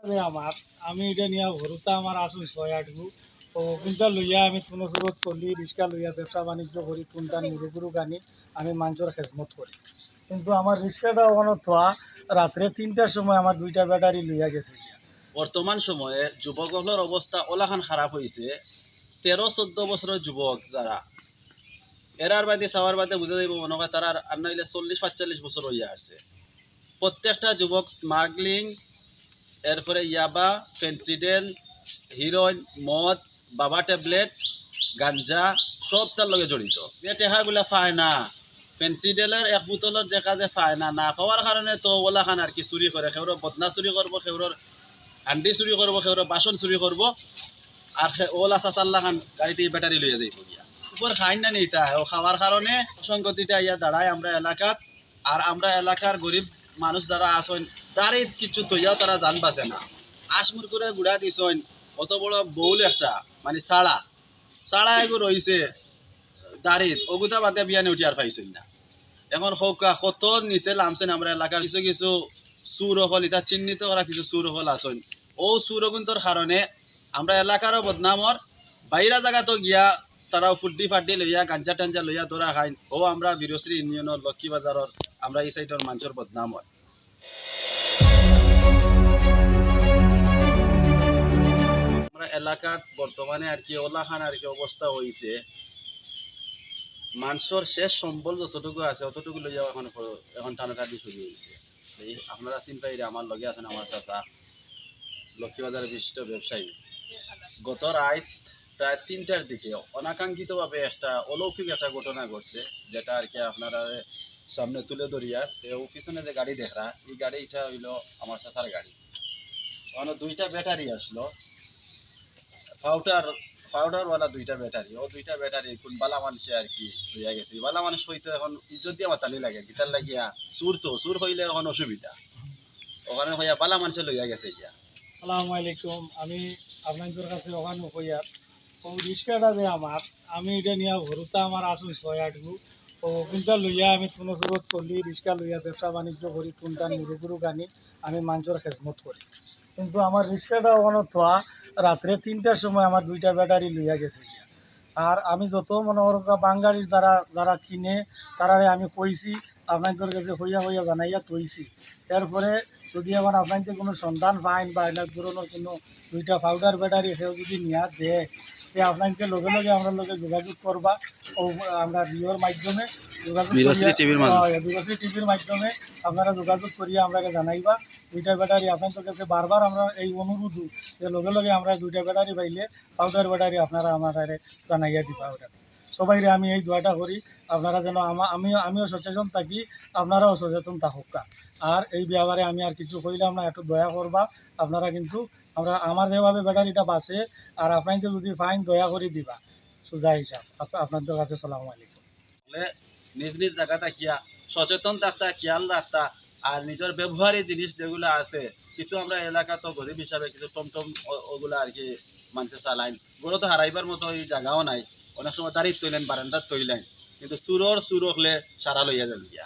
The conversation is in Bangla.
আমার আমি এটা নিয়ে ভরুতা আমার আসুন 6-8 ও কিন্তু লইয়া আমি কোনো সুরত চলি রিক্সা লইয়া ব্যবসা বাণিজ্য করি টুনটান মুরুগুরু গানি আমি মানুষের খেজমত করি কিন্তু আমার রিক্সাটা ওখানে থোয়া রাত্রে 3টার সময় আমার 2টা ব্যাটারি লইয়া গেছে। বর্তমান সময়ে যুবকগুলোর অবস্থা ওলাখান খারাপ হয়েছে। 13-14 বছরের যুবক যারা এরার বাদে সাওয়ার বাদে বুঝে যাইব মনে হয় তারা আর নইলে 40-45 বছর হইয়া আসছে। প্রত্যেকটা যুবক স্মাগলিং, এরপরে ইয়াবা, ফেন্সিডেল, হিরোইন, মদ, বাবা ট্যাবলেট, গাঞ্জা সব তার লগে জড়িত। যে টেহাগুলা পায় না, ফেন্সিডেলের 1 বোতলের যে কাজে পায় না, না পাওয়ার কারণে তো ওলাখান আর কি চুরি করে। সেওর বদনা চুরি করবো, সেওর হান্ডি চুরি করবো, সেওর বাসন চুরি করবো, আর ওলা চাচাল্লা খান গাড়িতে ব্যাটারি লইয়া যাইব গিয়া উপর খাইন না নিতা ও খাওয়ার কারণে অসংগতিটা ইয়া দাঁড়ায় আমরা এলাকাত। আর আমরা এলাকার গরিব মানুষ যারা আসেন তারই কিছু তৈয়াও তারা জান বাঁচে না। আসমুর করে গুড়া দিছেন অত বড় বউল একটা মানে ছাড়া এগু রয়েছে দাঁড়িত অগুতা বাদে বিয়ানে উঠি আর পাইছেন না। এখন সৌকা কত নিচে লামছেন আমরা এলাকার কিছু কিছু চুর হল এটা চিহ্নিত করা কিছু চুর হল আসেন। ও চুরগুন্তর কারণে আমরা এলাকারও বদনামর বাইরা জায়গা তো গিয়া তারা ফুড্ডি ফাড্ডি লইয়া গাঞ্জা টাঞ্জা লইয়া ধরা খাইন। ও আমরা বীরশ্রী ইউনিয়নের লক্ষ্মী বাজারের আমরা এই সাইডের মানুষের বদনামর। আমরা এলাকাত বর্তমানে আর কি ওলাখান আর কি অবস্থা হয়েছে, মানুষের শেষ সম্বল যতটুকু আছে অতটুকু লইয়া এখন টানাটানি শুরু হয়েছে। এই আপনারা চিন্তাই আমার লগে আছেন আমার চাচা লক্ষ্মীবাজারের বিশিষ্ট ব্যবসায়ী। গত রাত প্রায় 3টার দিকে অনাকাঙ্ক্ষিতভাবে একটা অলৌকিক একটা ঘটনা ঘটছে, যেটা আর কি আপনারা সামনে তুলে ধরিয়ার। পিছনে যে গাড়ি দেখা এই গাড়িটা হইলো আমার চাচার গাড়ি। ওখানে 2টা ব্যাটারি আসলো, পাউডারওয়ালা 2টা ব্যাটারি। ও 2টা ব্যাটারি কোন বালা মানুষে আর কি হইয়া গেছে। বালা মানুষ হইতে এখন ইজ্জত দিয়ে মাতালি লাগে গীতার লাগিয়া চুর হইলে এখন অসুবিধা ওখানে হইয়া বালা মানুষে লইয়া গেছে গিয়া। আসসালামু আলাইকুম। আমি আপনাদের কাছে ওখানে হইয়া ও রিক্সাটা যে আমার আমি এটা নিয়ে ভরুতা আমার আসুন 6-8 ও কিন্তু লইয়া আমি কোনো সুরত চলি রিক্সা লইয়া ব্যবসা বাণিজ্য করি টুনটান মুরুগুরু গানি আমি মানুষের খেজমত করি কিন্তু আমার রিক্সাটা ওখানে থোয়া রাত্রে 3টার সময় আমার 2টা ব্যাটারি লইয়া গেছে। আর আমি যত মনে করো বাঙালির যারা যারা কিনে তারারে আমি কইছি আপনাদের কাছে হইয়া জানাইয়া তৈছি। এরপরে যদি আমার আপনাদের কোনো সন্ধান পাইন বা এলাক ধরনের কোনো 2টা পাউডার ব্যাটারি সেও যদি নিয়া দেয় তে আপনাদের লগে লগে আমরা লগে যোগাযোগ করবা ও আমরা রিওর মাধ্যমে বীরশ্রী টিভির মাধ্যমে আপনারা যোগাযোগ করিয়া আমরা জানাইবা 2টা ব্যাটারি আপনাদের কাছে বারবার আমরা এই অনুরোধ যে লগে লগে আমরা 2টা ব্যাটারি পাইলে পাউডার ব্যাটারি আপনারা আমার জানাইয়া দিবা। ওটা সবাইরে আমি এই দোয়াটা করি আপনারা যেন আমিও সচেতন থাকি আপনারাও সচেতন থাকুক। আর এই ব্যাপারে আমি আর কিছু কইলাম না, একটু দয়া করবা আপনারা কিন্তু আমরা আমার যেভাবে ব্যাটারিটা বাঁচে আর আপনাদের যদি ফাইন দয়া করে দিবা সোজা হিসাব আপনাদের কাছে। সালামু আলাইকুম। নিজ নিজ জায়গা থাকিয়া সচেতন থাকতা, খেয়াল রাখতা। আর নিজের ব্যবহারী জিনিস যেগুলো আছে কিছু আমরা এলাকা তো গরিব হিসাবে কিছু টমটম ওগুলা আর কি মানুষের চালাইন। ওগুলো তো হারাইবার মতো এই জায়গাও নাই। অনেক সময় দাঁড়িয়ে তৈলেন বারান্দার তৈলেন কিন্তু চুর হলে সারা লইয়া যান গিয়া।